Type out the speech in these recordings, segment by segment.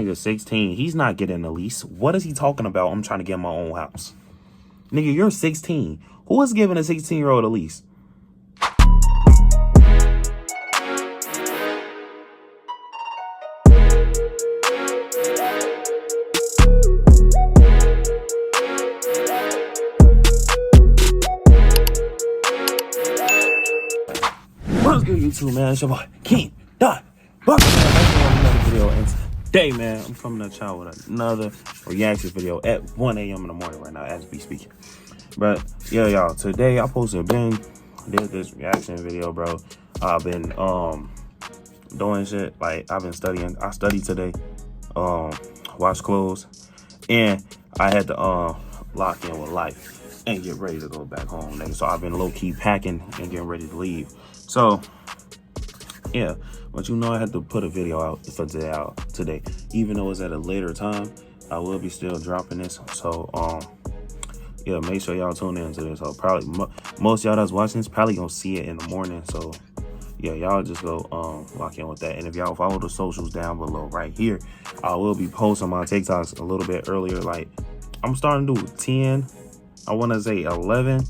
Nigga 16, he's not getting a lease. What is he talking about? I'm trying to get my own house. Nigga, you're 16. Who is giving a 16-year-old a lease? What's good, YouTube, man? It's your boy, Keem.buckzz. Another video, and today, man, I'm coming to y'all with another reaction video at 1 a.m. in the morning right now, as we speaking. But yeah, y'all, today I posted did this reaction video, bro. I've been doing shit like I've been studying. I studied today, wash clothes, and I had to lock in with life and get ready to go back home, nigga. So I've been low-key packing and getting ready to leave. So yeah, but you know I had to put a video out for today, even though it's at a later time. I will be still dropping this. So yeah, make sure y'all tune into this. So probably most y'all that's watching this probably gonna see it in the morning. So yeah, y'all just go lock in with that. And if y'all follow the socials down below right here, I will be posting my TikToks a little bit earlier. Like I'm starting to do 10, I want to say 11,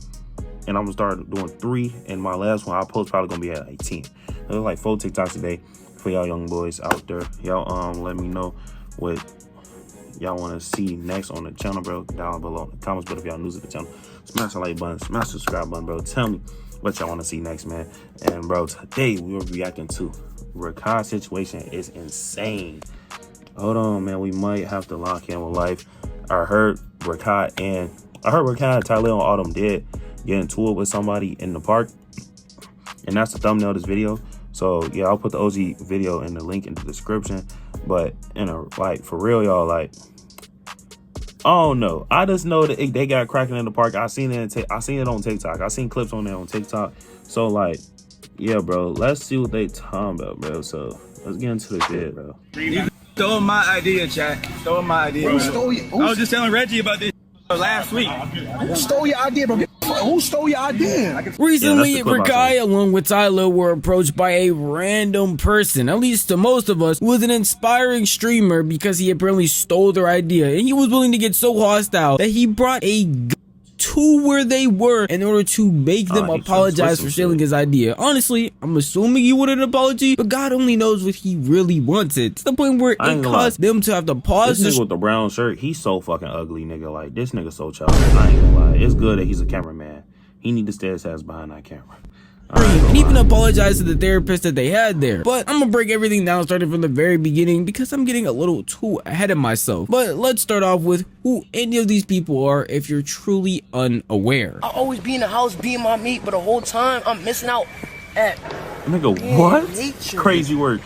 and I'm gonna start doing 3. And my last one I post probably gonna be at like 10. There's like 4 TikToks today for y'all young boys out there. Y'all let me know what y'all want to see next on the channel, bro, down below in the comments. But if y'all new to the channel, smash the like button, smash the subscribe button, bro. Tell me what y'all want to see next, man. And bro, today we were reacting to rakai situation is insane. Hold on, man, we might have to lock in with life. I heard rakai and Tyler and Autumn did get into it with somebody in the park, and that's the thumbnail of this video. So yeah, I'll put the OG video in the link in the description. But like for real, y'all, like I don't know. I just know that they got cracking in the park. I seen it on TikTok. I seen clips on there on TikTok. So like, yeah, bro, let's see what they talking about, bro. So let's get into the vid, bro. You stole my idea, chat. Stole my idea. Who stole your, I was just telling Reggie about this last week. Who stole your idea, bro? Who stole your idea? Recently, rakai along with Tyler were approached by a random person, at least to most of us, who was an inspiring streamer because he apparently stole their idea, and he was willing to get so hostile that he brought a gun to where they were in order to make them apologize for stealing his idea. Honestly, I'm assuming he wanted an apology, but God only knows what he really wanted, to the point where it caused them to have to pause. This nigga with the brown shirt, he's so fucking ugly, nigga. Like, this nigga so childish. I ain't gonna lie. It's good that he's a cameraman. He need to stay his ass behind that camera. And even apologize to the therapist that they had there. But I'm gonna break everything down starting from the very beginning because I'm getting a little too ahead of myself. But let's start off with who any of these people are if you're truly unaware. I always be in the house being my meat, but the whole time I'm missing out at nigga, what? nature. Crazy work.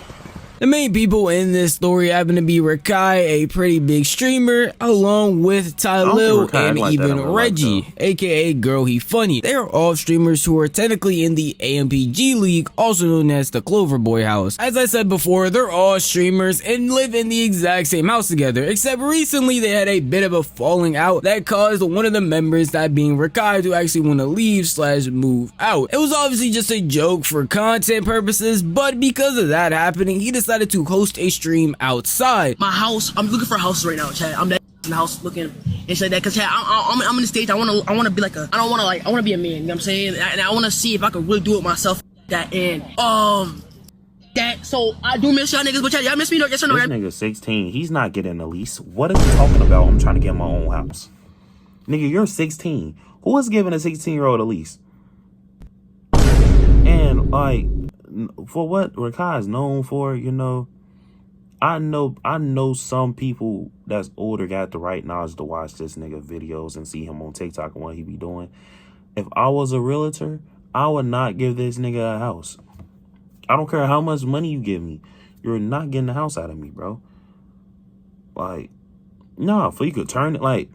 The main people in this story happen to be rakai, a pretty big streamer, along with Tyler and even Reggie, aka Girl He Funny. They are all streamers who are technically in the AMPG League, also known as the Clover Boy House. As I said before, they're all streamers and live in the exact same house together, except recently they had a bit of a falling out that caused one of the members, that being rakai, to actually want to leave / move out. It was obviously just a joke for content purposes, but because of that happening, he decided to host a stream outside My house, I'm looking for a house right now, Chad. I'm that in the house looking and shit like that, cause Chad, I'm in the stage. I wanna be like I wanna be a man. You know what I'm saying? And I wanna see if I can really do it myself. That and so I do miss y'all niggas, but Chad, y'all miss me? Yes or no? This nigga 16. He's not getting a lease. What is he talking about? I'm trying to get my own house. Nigga, you're 16. Who is giving a 16-year-old a lease? And like, for what rakai is known for, you know, I know some people that's older got the right knowledge to watch this nigga videos and see him on TikTok and what he be doing. If I was a realtor, I would not give this nigga a house. I don't care how much money you give me. You're not getting the house out of me, bro. Like, nah, for you could turn it, like,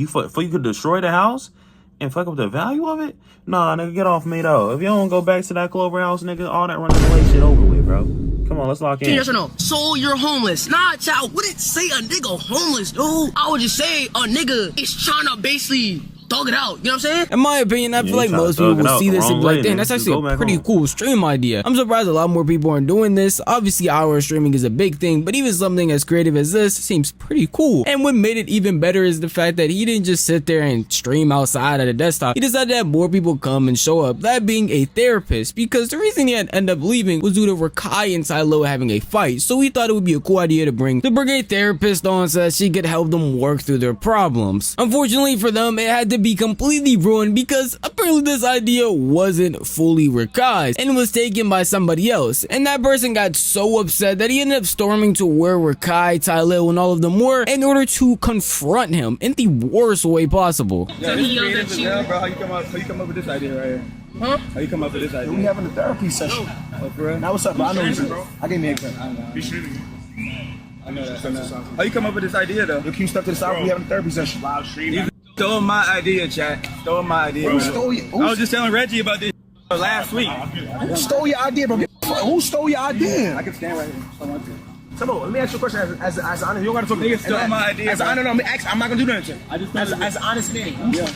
for you could destroy the house and fuck up the value of it? Nah, nigga, get off me, though. If you don't go back to that Clover house, nigga, all that running away shit over with, bro. Come on, let's lock in. Yes or no? So you're homeless. Nah, child, wouldn't say a nigga homeless, dude. I would just say a nigga is trying to basically thug it out. You know what I'm saying? In my opinion, I feel like trying to most people thug it would out see the this and wrong be like, way, damn, man. that's Just actually go a back pretty home. cool stream idea. I'm surprised a lot more people aren't doing this. Obviously, hour streaming is a big thing, but even something as creative as this seems pretty cool. And what made it even better is the fact that he didn't just sit there and stream outside at a desktop. He decided to have more people come and show up, that being a therapist, because the reason he had ended up leaving was due to Rakai and Tylo having a fight. So he thought it would be a cool idea to bring a therapist on so that she could help them work through their problems. Unfortunately for them, it had to be completely ruined because apparently this idea wasn't fully Rakai's and was taken by somebody else. And that person got so upset that he ended up storming to where Rakai, Tylo, and all of them were in order to confront him in the worst way possible. Yeah, this creative as hell, bro. How you come up with this idea right here? Huh? How you come up with this idea? We having a therapy session. Oh, for real? Now what's up, bro? I know you. I gave me an example. I know that. How you come up with this idea though? You keep stuff to the side. We having a therapy session. You stole my idea, chat. Stole my idea. Who Bro. stole you? I was just telling Reggie about this last week. Who stole your idea, bro? Who stole your idea? I can stand right here if I want to. Samo, let me ask you a question as honest. You don't gotta talk. Nigga stole my idea, As bro. I don't know. I'm not gonna do nothing. I just As an honest man. Yeah.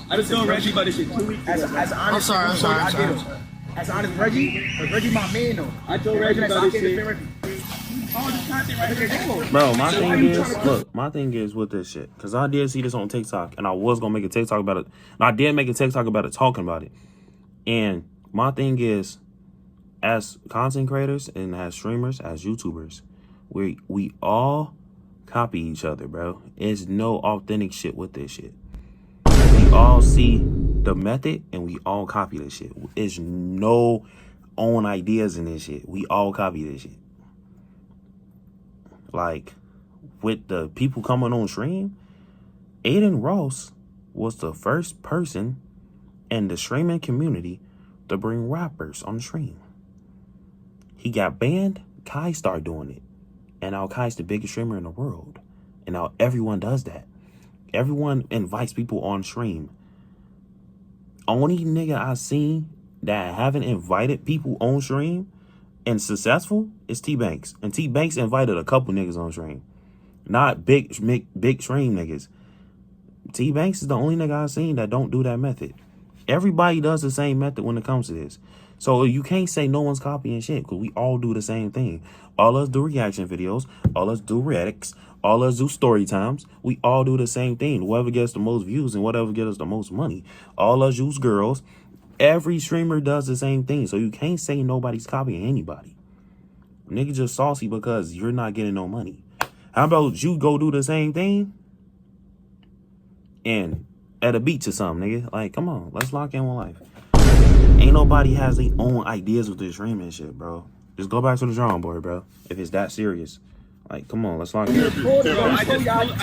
I just told Reggie about this shit 2 weeks ago. As an honest. I'm sorry. As honest Reggie. Reggie, my man though. I told Reggie about this shit. Bro, my thing is with this shit, because I did see this on TikTok, and I was gonna make a TikTok about it. And I did make a TikTok about it, talking about it. And my thing is, as content creators and as streamers, as YouTubers, we all copy each other, bro. It's no authentic shit with this shit. We all see the method and we all copy this shit. It's no own ideas in this shit. We all copy this shit. Like, with the people coming on stream, Aiden Ross was the first person in the streaming community to bring rappers on stream. He got banned, Kai started doing it. And now Kai's the biggest streamer in the world. And now everyone does that. Everyone invites people on stream. Only nigga I seen that haven't invited people on stream and successful is T Banks. And T Banks invited a couple niggas on stream. Not big stream niggas. T Banks is the only nigga I seen that don't do that method. Everybody does the same method when it comes to this. So you can't say no one's copying shit, because we all do the same thing. All us do reaction videos. All us do reacts. All us do story times. We all do the same thing. Whoever gets the most views and whatever gets us the most money. All us use girls. Every streamer does the same thing. So you can't say nobody's copying anybody. Nigga just saucy because you're not getting no money. How about you go do the same thing and at a beach or something, nigga? Like, come on, let's lock in with life. Ain't nobody has their own ideas with this streaming shit, bro. Just go back to the drawing board, bro. If it's that serious. Like, come on, let's lock in. I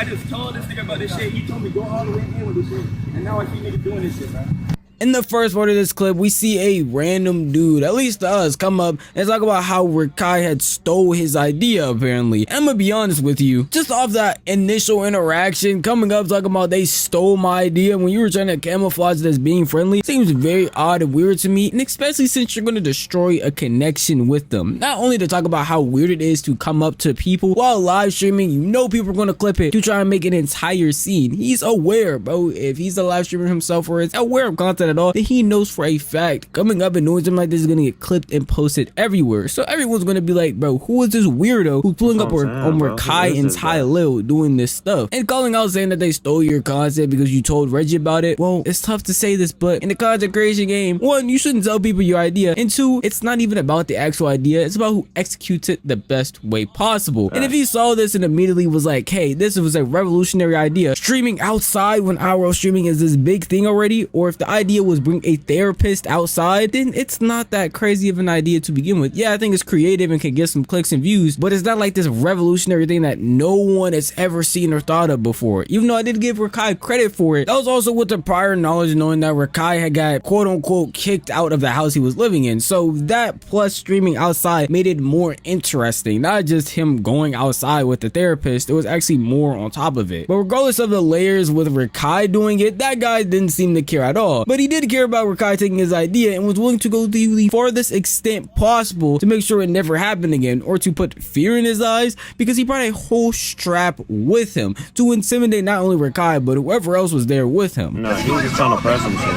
just told this nigga about this shit. He told me go all the way in with this shit. And now I see niggas doing this shit, man. In the first part of this clip, we see a random dude, at least to us, come up and talk about how Rakai had stole his idea, apparently. I'm gonna be honest with you, just off that initial interaction, coming up talking about they stole my idea when you were trying to camouflage it as being friendly, seems very odd and weird to me, and especially since you're gonna destroy a connection with them. Not only to talk about how weird it is to come up to people while live streaming, you know people are gonna clip it to try and make an entire scene. He's aware, bro. If he's a live streamer himself or is aware of content at all, that he knows for a fact coming up and doing something like this is gonna get clipped and posted everywhere. So everyone's gonna be like, bro, who is this weirdo who's pulling up on Rakai and Tylo doing this stuff and calling out saying that they stole your content because you told Reggie about it? Well, it's tough to say this, but in the content creation game, one, you shouldn't tell people your idea, and two, it's not even about the actual idea, it's about who executes it the best way possible. And if he saw this and immediately was like, hey, this was a revolutionary idea, streaming outside when IRL streaming is this big thing already, or if the idea was bring a therapist outside, then it's not that crazy of an idea to begin with. Yeah, I think it's creative and can get some clicks and views, but it's not like this revolutionary thing that no one has ever seen or thought of before. Even though I did give Rakai credit for it, that was also with the prior knowledge knowing that Rakai had got quote unquote kicked out of the house he was living in. So that plus streaming outside made it more interesting. Not just him going outside with the therapist, it was actually more on top of it. But regardless of the layers with Rakai doing it, that guy didn't seem to care at all. But he did care about Rakai taking his idea and was willing to go to the farthest extent possible to make sure it never happened again, or to put fear in his eyes, because he brought a whole strap with him to intimidate not only Rakai but whoever else was there with him. No, he was just trying to press him shit.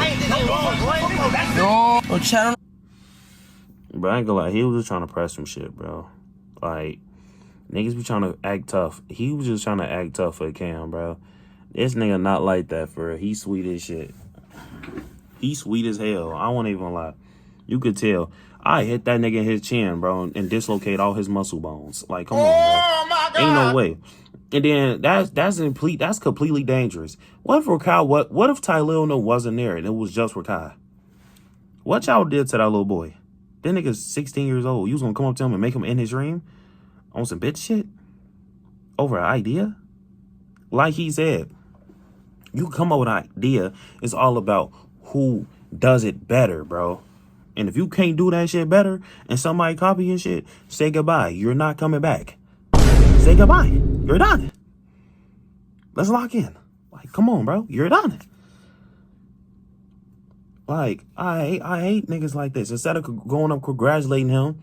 Bro, I ain't gonna lie, he was just trying to press some shit, bro. Like, niggas be trying to act tough. He was just trying to act tough for Cam, bro. This nigga not like that for real. He sweet as shit. He sweet as hell. I won't even lie. You could tell. I hit that nigga in his chin, bro, and dislocate all his muscle bones. Like, come on, bro. My God. Ain't no way. And then that's completely dangerous. What if Rakai, what if Tylil wasn't there and it was just Rakai? What y'all did to that little boy? That nigga's 16 years old. You was gonna come up to him and make him in his dream on some bitch shit over an idea? Like he said, you come up with an idea. It's all about who does it better, bro. And if you can't do that shit better and somebody copy your shit, say goodbye. You're not coming back. Say goodbye. You're done. Let's lock in. Like, come on, bro. You're done. Like, I hate niggas like this. Instead of going up congratulating him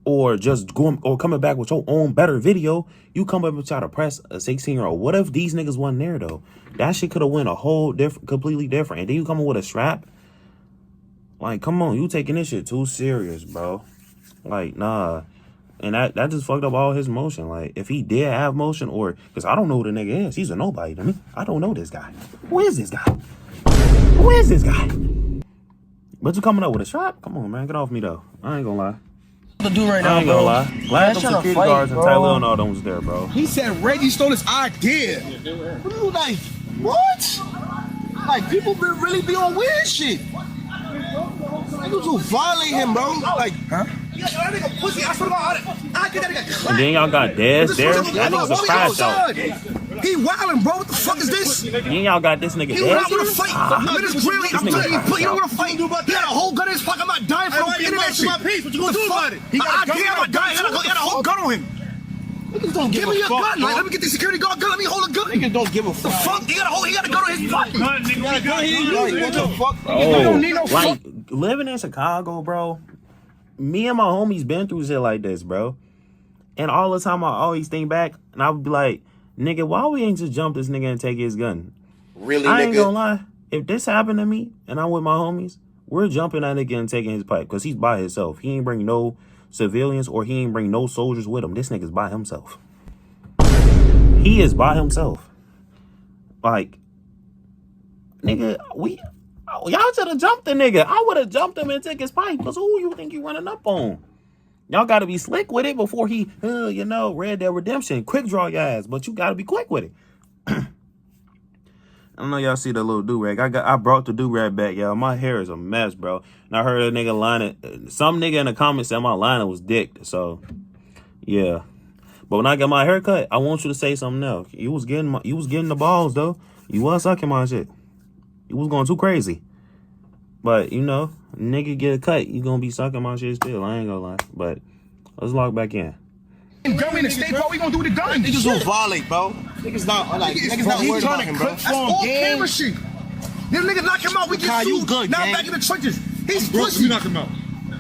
or just going or coming back with your own better video, you come up and try to press a 16-year-old. What if these niggas wasn't there, though? That shit could have went a whole completely different. And then you come with a strap? Like, come on. You taking this shit too serious, bro. Like, nah. And that just fucked up all his motion. Like, if he did have motion, or because I don't know who the nigga is. He's a nobody to me. I don't know this guy. Who is this guy? Who is this guy? But you coming up with a strap? Come on, man. Get off me, though. I ain't gonna lie. To do right now, I ain't gonna lie. Glad them security guards and Tylil and all them was there, bro. He said Reggie stole his idea. What are you like? What? Like, people really be on weird shit. Niggas who violate him, bro. Like, huh? And then y'all got Dez there. That nigga's a crash out. He wildin', bro. What the fuck is this? Then y'all got this nigga Dez. He don't want to fight. No, this really, I'm telling you, he don't want to fight. He had a whole gun in his pocket. I'm not dying for no internet shit. What you gonna do about it? He got a whole gun on him. Niggas don't give me a gun. Like, let me get the security guard gun. Let me hold a gun. Niggas don't give a fuck. The fuck? He got a gun on his pocket. What the fuck? Oh, like, living in Chicago, bro, me and my homies been through shit like this, bro. And all the time I always think back and I would be like, nigga, why we ain't just jump this nigga and take his gun? Really, I ain't gonna lie. If this happened to me and I'm with my homies, we're jumping that nigga and taking his pipe because he's by himself. He ain't bring no civilians or he ain't bring no soldiers with him. This nigga's by himself. He is by himself. Like, nigga, y'all should have jumped the nigga. I would have jumped him and took his pipe because who you think you running up on? Y'all got to be slick with it before he, Red Dead Redemption. Quick draw your ass, but you got to be quick with it. I don't know y'all see the little do-rag. I brought the do-rag back, y'all. My hair is a mess, bro. And I heard a nigga lining. Some nigga in the comments said my lining was dicked. So, yeah. But when I got my hair cut, I want you to say something else. You was getting the balls, though. You was sucking my shit. You was going too crazy. But, nigga get a cut, you gonna be sucking my shit still. I ain't gonna lie. But let's log back in. Gun in the state, bro. We gonna do the gun. Niggas don't violate, bro. Niggas not worried about him, bro. That's all camera shit. This nigga knock him out. We get sued. You good, now gang. back in the trenches. He's pussy. You knock him out.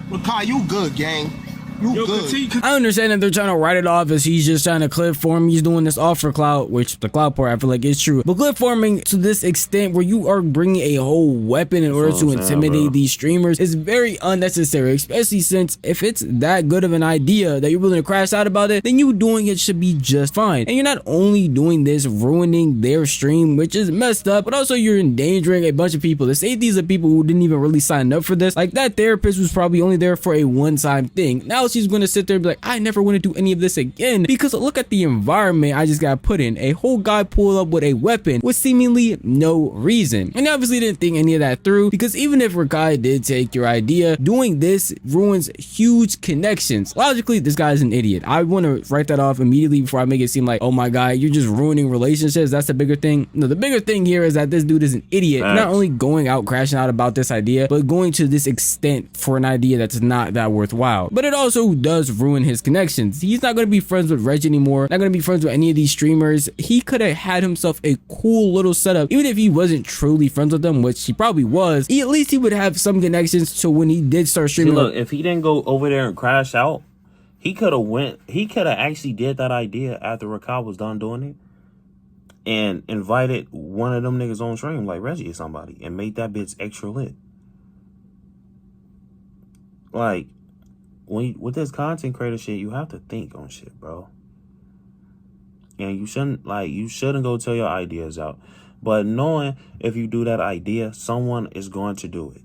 Rakai, you good, gang. You good. I understand that they're trying to write it off as he's just trying to clip form. He's doing this off for clout, which the clout part I feel like is true. But clip forming to this extent where you are bringing a whole weapon in order to intimidate these streamers is very unnecessary, especially since if it's that good of an idea that you're willing to crash out about it, then you doing it should be just fine. And you're not only doing this ruining their stream, which is messed up, but also you're endangering a bunch of people. The safety of people who didn't even really sign up for this. Like that therapist was probably only there for a one-time thing. Now she's going to sit there and be like, I never want to do any of this again because look at the environment I just got put in. A whole guy pulled up with a weapon with seemingly no reason. And obviously didn't think any of that through because even if Rakai did take your idea, doing this ruins huge connections. Logically, this guy's an idiot. I want to write that off immediately before I make it seem like, oh my god, you're just ruining relationships. That's the bigger thing. No, the bigger thing here is that this dude is an idiot. Not only going out crashing out about this idea, but going to this extent for an idea that's not that worthwhile. But it also also does ruin his connections. He's not going to be friends with Reggie anymore, not going to be friends with any of these streamers. He could have had himself a cool little setup. Even if he wasn't truly friends with them, which he probably was, at least he would have some connections to when he did start streaming. See, look, if he didn't go over there and crash out, he could have actually did that idea after rakai was done doing it and invited one of them niggas on stream like Reggie or somebody and made that bitch extra lit. Like, with this content creator shit, you have to think on shit, bro. And you shouldn't go tell your ideas out. But knowing if you do that idea, someone is going to do it.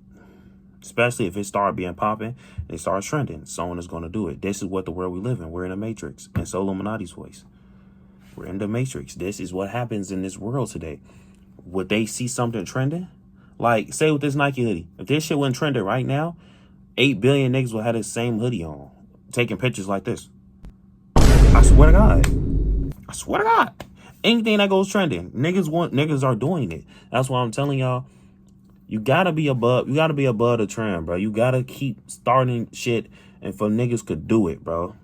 Especially if it start being popping, it starts trending. Someone is going to do it. This is what the world we live in. We're in a matrix. And so Illuminati's voice. We're in the matrix. This is what happens in this world today. Would they see something trending? Like, say with this Nike hoodie. If this shit wasn't trending right now, 8 billion niggas will have the same hoodie on, taking pictures like this. I swear to God. I swear to God. Anything that goes trending, niggas are doing it. That's why I'm telling y'all, you gotta be above the trend, bro. You gotta keep starting shit, and for niggas could do it, bro.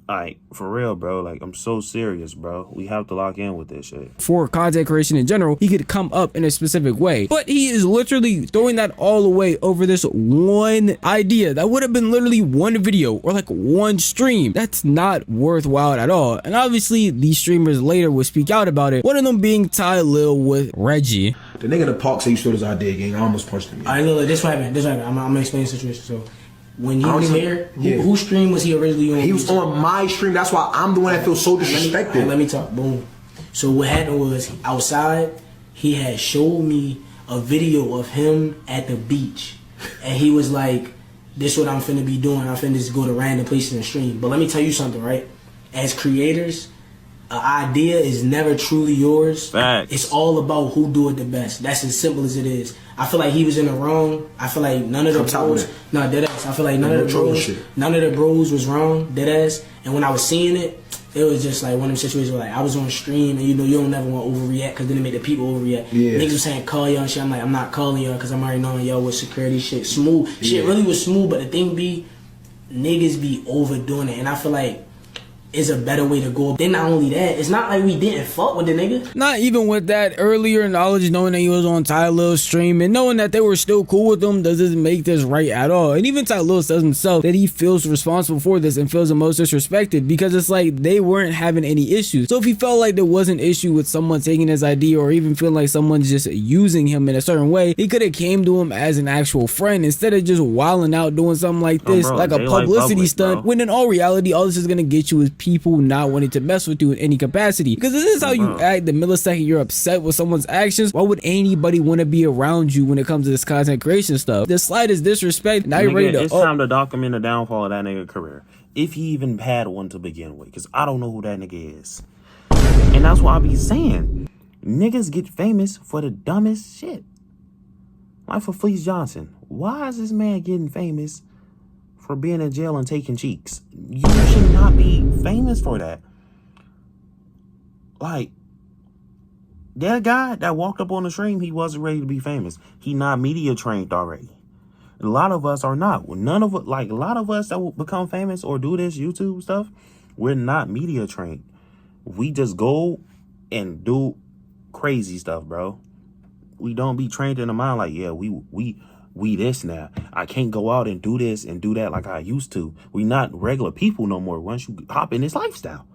Like, for real, bro. Like, I'm so serious, bro. We have to lock in with this shit. For content creation in general, he could come up in a specific way. But he is literally throwing that all away over this one idea. That would have been literally one video or like one stream. That's not worthwhile at all. And obviously, these streamers later would speak out about it. One of them being Ty Lil with Reggie. The nigga in the park said he stole his idea, gang. I almost punched him. Alright, look, this what happened. I'm gonna explain the situation. So, when he was here, whose stream was he originally on? He was on my stream. That's why I'm the one that feels so disrespected. Let me talk. Boom. So what happened was, outside, he had showed me a video of him at the beach. And he was like, this is what I'm finna be doing. I'm finna just go to random places and stream. But let me tell you something, right? As creators, an idea is never truly yours. Facts. It's all about who do it the best. That's as simple as it is. I feel like he was in the wrong. I feel like none of the bros, deadass. I feel like none of the bros was wrong, deadass. And when I was seeing it, it was just like one of them situations where like I was on stream and you know you don't never want to overreact because then it made the people overreact. Yeah. Niggas was saying call y'all and shit. I'm like, I'm not calling y'all because I'm already knowing y'all with security shit. Smooth. Yeah. Shit really was smooth, but the thing be, niggas be overdoing it. And I feel like is a better way to go. Then not only that, it's not like we didn't fuck with the nigga. Not even with that earlier knowledge, knowing that he was on Ty Lil's stream and knowing that they were still cool with him doesn't make this right at all. And even Ty Lil says himself that he feels responsible for this and feels the most disrespected because it's like they weren't having any issues. So if he felt like there was an issue with someone taking his idea or even feeling like someone's just using him in a certain way, he could have came to him as an actual friend instead of just wilding out doing something like this, like a publicity stunt, when in all reality, all this is gonna get you is people not wanting to mess with you in any capacity. Because this is how you act the millisecond you're upset with someone's actions. Why would anybody want to be around you when it comes to this content creation stuff? The slightest disrespect, now you're ready to... It's time to document the downfall of that nigga career. If he even had one to begin with. Because I don't know who that nigga is. And that's why I be saying, niggas get famous for the dumbest shit. Like for Fleece Johnson. Why is this man getting famous for being in jail and taking cheeks? You should not be famous for that. Like, that guy that walked up on the stream, he wasn't ready to be famous. He not media trained already. A lot of us are not. None of it, like a lot of us that will become famous or do this YouTube stuff, we're not media trained. We just go and do crazy stuff, bro. We don't be trained in the mind like, yeah, we this now. I can't go out and do this and do that like I used to. We not regular people no more once you hop in this lifestyle.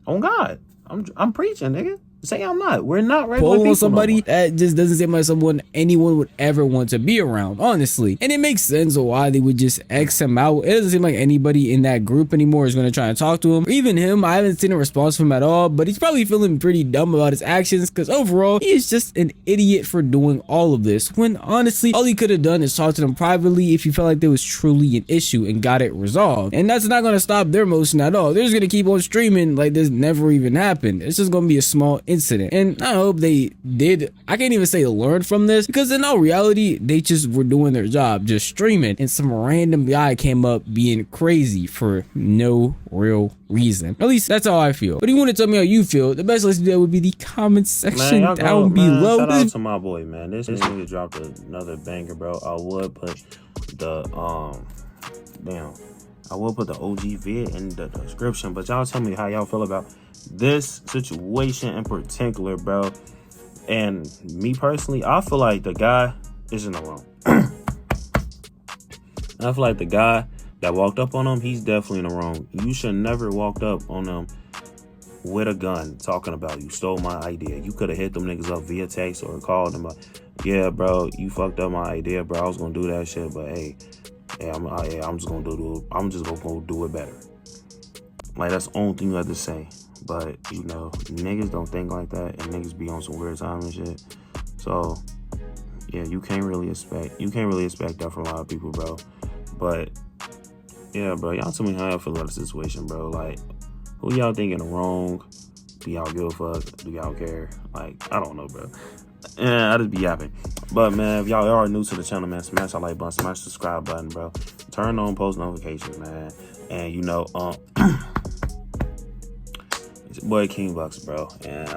Oh God, I'm preaching, nigga. Say I'm not. We're not regular people. Somebody that just doesn't seem like someone anyone would ever want to be around, honestly. And it makes sense why they would just X him out. It doesn't seem like anybody in that group anymore is going to try and talk to him. Or even him, I haven't seen a response from him at all, but he's probably feeling pretty dumb about his actions because overall, he is just an idiot for doing all of this. When honestly, all he could have done is talk to them privately if he felt like there was truly an issue and got it resolved. And that's not going to stop their motion at all. They're just going to keep on streaming like this never even happened. It's just going to be a small incident. And I hope they did, I can't even say learn from this, because in all reality, they just were doing their job, just streaming, and some random guy came up being crazy for no real reason. At least that's how I feel. But if you want to tell me how you feel, the best place to do that would be the comment section down below. Shout out to my boy, man. This nigga dropped another banger, bro. I would put damn. I will put the OG vid in the description, but y'all tell me how y'all feel about this situation in particular, bro. And me personally, I feel like the guy is in the wrong. I feel like the guy that walked up on him, he's definitely in the wrong. You should never walked up on him with a gun talking about you stole my idea. You could have hit them niggas up via text or called them up. Yeah, bro, you fucked up my idea, bro. I was gonna do that shit, but hey, I'm just gonna go do it better. Like, that's the only thing you have to say. But you know, niggas don't think like that, and niggas be on some weird time and shit. So yeah, you can't really expect that from a lot of people, bro. But yeah, bro, y'all tell me how y'all feel about the situation, bro. Like, who y'all thinking wrong? Do y'all give a fuck? Do y'all care? Like, I don't know, bro. Yeah, I just be yapping. But man, if y'all are new to the channel, man, smash that like button, smash the subscribe button, bro. Turn on post notifications, man. And you know, it's your boy Keem.buckzz, bro. And